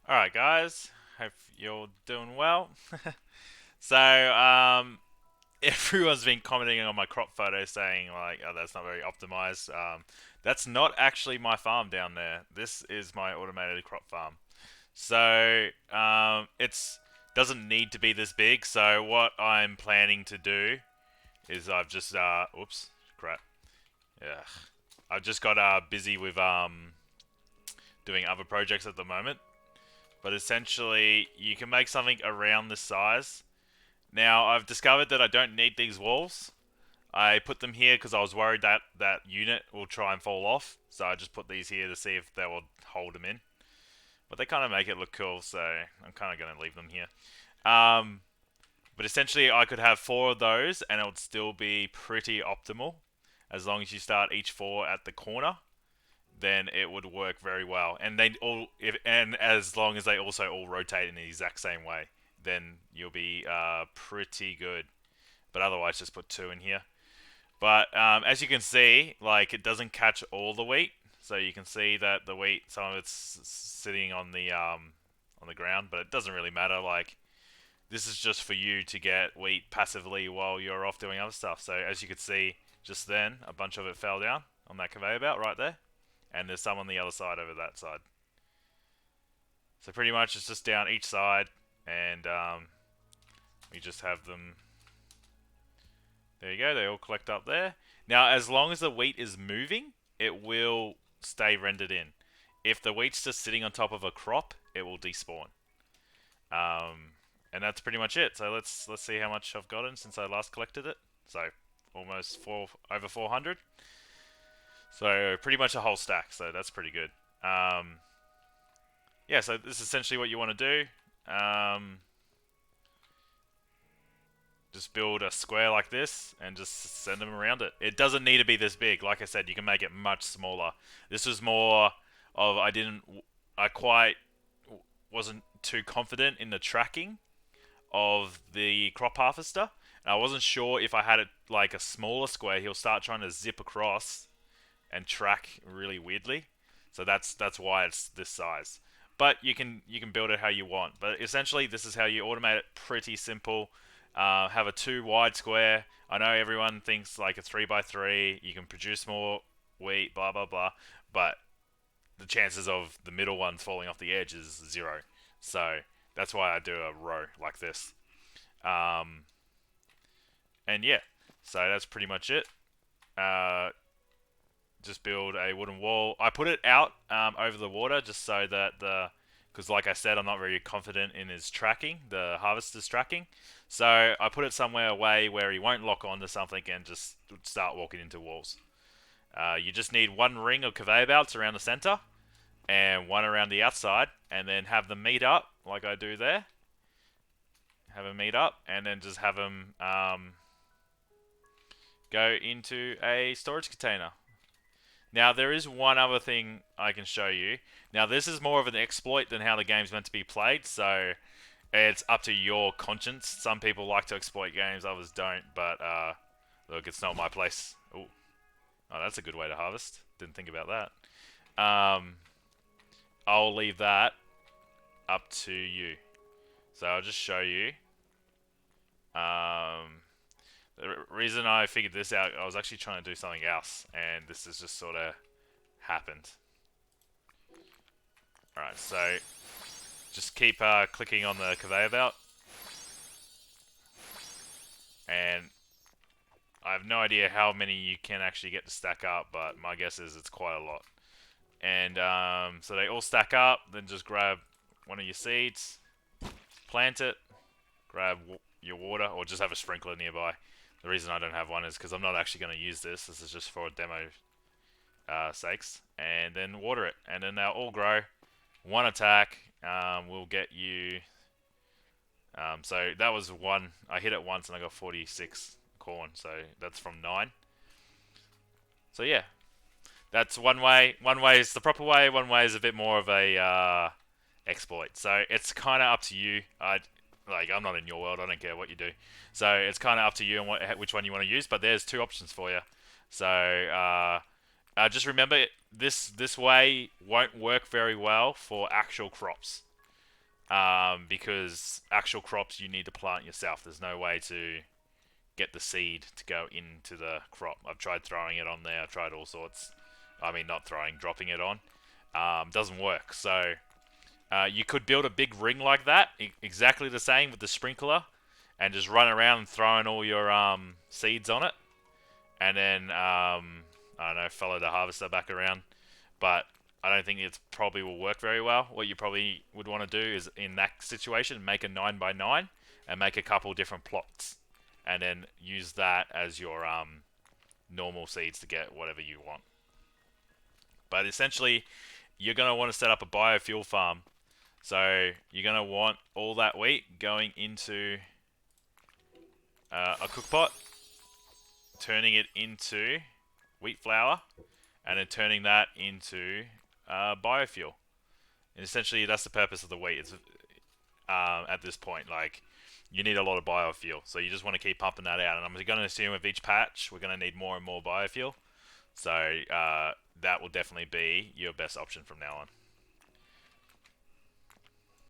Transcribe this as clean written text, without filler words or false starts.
Alright, guys. Hope you're doing well. So, everyone's been commenting on my crop photo saying, like, oh, that's not very optimized. That's not actually my farm down there. This is my automated crop farm. So, it's doesn't need to be this big. So, what I'm planning to do is I've just, oops, crap. Yeah. I've just got, busy with, doing other projects at the moment. But essentially, you can make something around this size. Now, I've discovered that I don't need these walls. I put them here because I was worried that that unit will try and fall off. So I just put these here to see if they will hold them in. But they kind of make it look cool, so I'm kind of going to leave them here. Um, but essentially, I could have four of those, and it would still be pretty optimal. As long as you start each four at the corner, then it would work very well. And they all, and as long as they also all rotate in the exact same way, then you'll be pretty good. But otherwise, just put two in here. But as you can see, like it doesn't catch all the wheat, so you can see that the wheat, some of it's sitting on the ground, but it doesn't really matter. Like this is just for you to get wheat passively while you're off doing other stuff. So as you could see, just then a bunch of it fell down on that conveyor belt right there, and there's some on the other side over that side. So pretty much it's just down each side, and we just have them. There you go, they all collect up there. Now, as long as the wheat is moving, it will stay rendered in. If the wheat's just sitting on top of a crop, it will despawn. And that's pretty much it. So let's see how much I've gotten since I last collected it. So almost over 400. So pretty much a whole stack. So that's pretty good. Yeah. So this is essentially what you want to do. Just build a square like this and just send them around it. It doesn't need to be this big. Like I said, you can make it much smaller. This was more of I quite wasn't too confident in the tracking of the crop harvester. And I wasn't sure if I had it like a smaller square, he'll start trying to zip across and track really weirdly. So that's why it's this size. But you can build it how you want. But essentially, this is how you automate it. Pretty simple. Have a 2 wide square. I know everyone thinks like a 3 by 3. You can produce more wheat, blah blah blah. But the chances of the middle ones falling off the edge is 0. So that's why I do a row like this. Um, and yeah, so that's pretty much it. Uh, just build a wooden wall. I put it out over the water just so that because like I said, I'm not very confident in his tracking, the harvester's tracking. So I put it somewhere away where he won't lock onto something and just start walking into walls. You just need one ring of conveyor belts around the center and one around the outside, and then have them meet up like I do there. Have them meet up, and then just have them go into a storage container. Now, there is one other thing I can show you. Now, this is more of an exploit than how the game's meant to be played, so it's up to your conscience. Some people like to exploit games, others don't, but look, it's not my place. Ooh. Oh, that's a good way to harvest. Didn't think about that. I'll leave that up to you. So I'll just show you. The reason I figured this out, I was actually trying to do something else, and this has just sort of happened. Alright, so just keep clicking on the conveyor belt, and I have no idea how many you can actually get to stack up, but my guess is it's quite a lot. And so they all stack up, then just grab one of your seeds, plant it, grab your water, or just have a sprinkler nearby. The reason I don't have one is because I'm not actually going to use this. This is just for demo sakes. And then water it, and then they'll all grow. One attack will get you. So that was one. I hit it once and I got 46 corn. So that's from 9. So yeah, that's one way. One way is the proper way. One way is a bit more of a exploit. So it's kind of up to you. I'm not in your world. I don't care what you do. So it's kind of up to you and which one you want to use. But there's 2 options for you. So just remember this way won't work very well for actual crops. because actual crops you need to plant yourself. There's no way to get the seed to go into the crop. I've tried throwing it on there. I've tried all sorts. I mean, not throwing, dropping it on. Doesn't work. So you could build a big ring like that, exactly the same with the sprinkler, and just run around throwing all your seeds on it, and then I don't know, follow the harvester back around. But I don't think it probably will work very well. What you probably would want to do is, in that situation, make a 9x9 and make a couple different plots, and then use that as your normal seeds to get whatever you want. But essentially, you're going to want to set up a biofuel farm. So you're going to want all that wheat going into a cook pot, turning it into wheat flour, and then turning that into biofuel. And essentially, that's the purpose of the wheat. It's at this point, like, you need a lot of biofuel, so you just want to keep pumping that out. And I'm going to assume with each patch, we're going to need more and more biofuel. So that will definitely be your best option from now on.